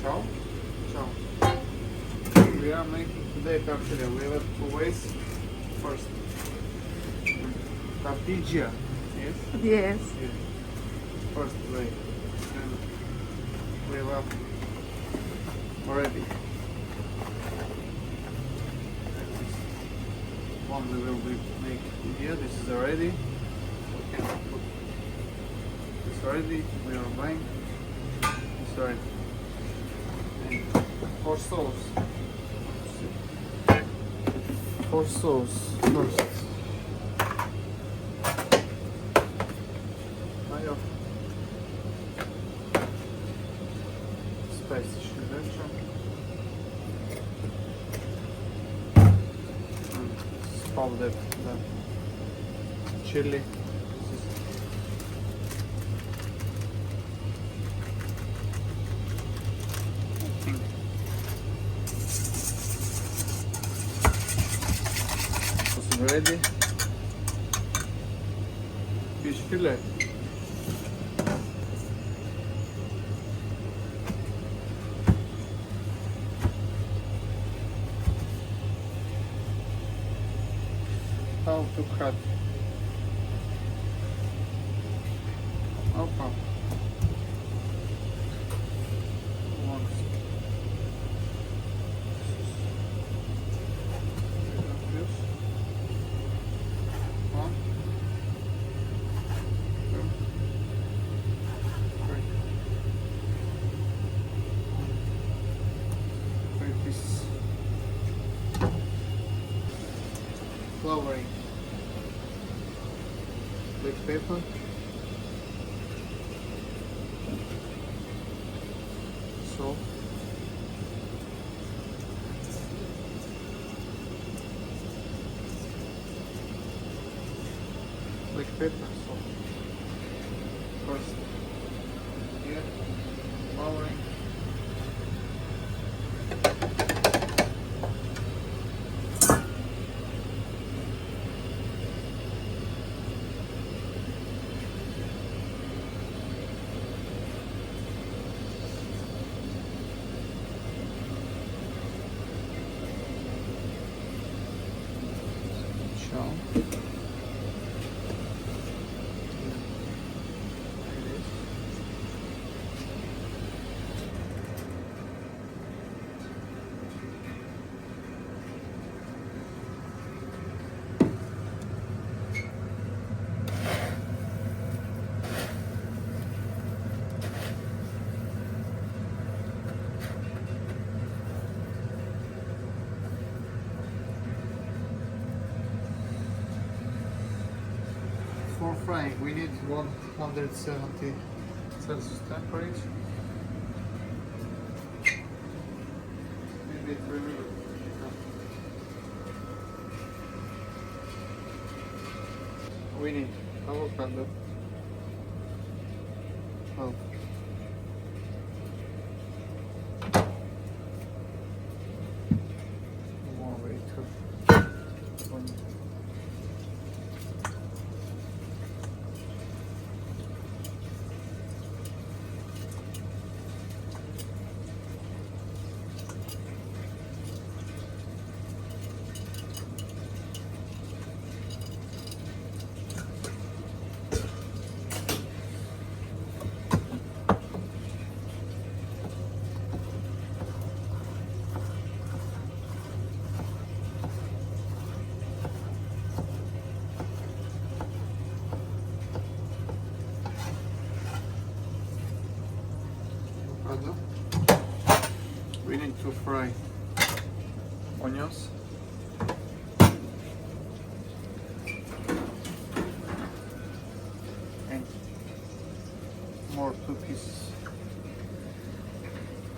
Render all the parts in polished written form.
Ciao. Ciao. We are making today tortilla. We have two ways. First, tortilla. Yes? Yes. Yes. First way. And we have already. One we will be making here. This is already. We can put this already. We are buying. This already. And for sauce. For sauce first. Mayo. Spicy sriracha. Powdered the chili. This is ready. Fish fillet. How to cut? Opa. One. One. Two. Three. 3 pieces. Flowering. Black pepper. Salt. Black pepper, salt. First, here, flowering. Ciao. For frying, we need 170 Celsius temperature. Maybe 3 minutes. We need avocado. Oh. More way to one. Avocado. We need to fry onions. And more 2 pieces.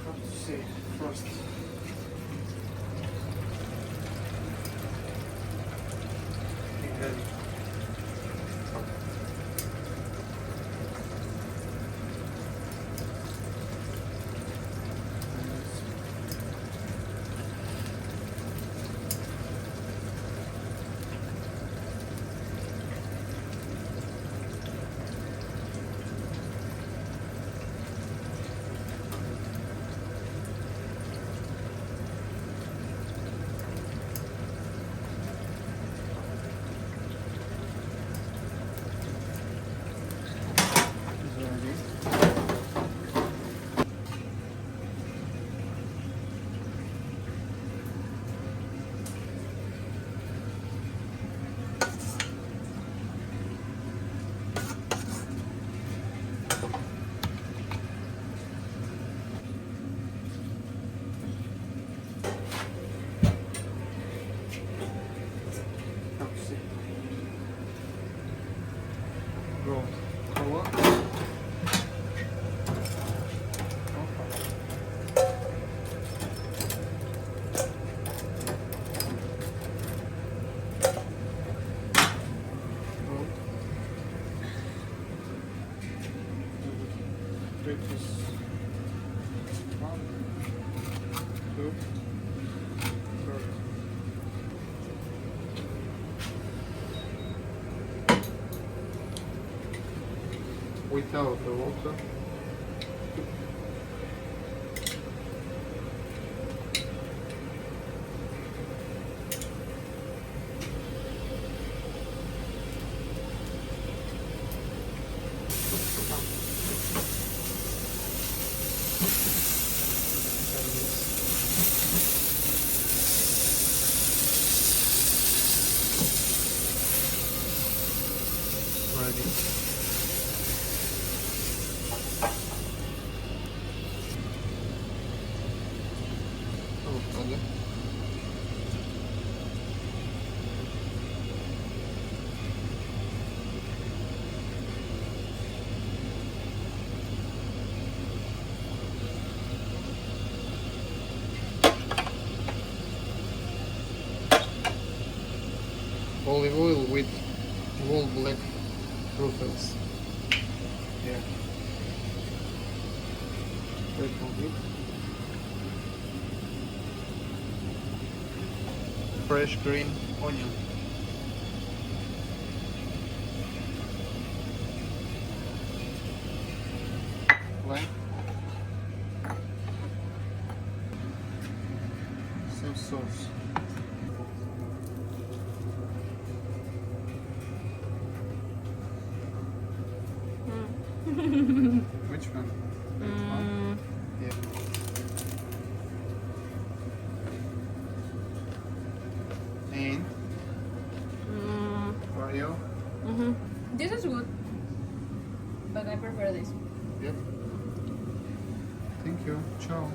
How to say first? without the water. Ready. Avocado. Olive oil with whole black truffles. Yeah. Wait a bit. Fresh green onion. Lime. Some sauce. Which one? Which one? Yeah. And for you? This is good, but I prefer this. Yep. Thank you. Ciao.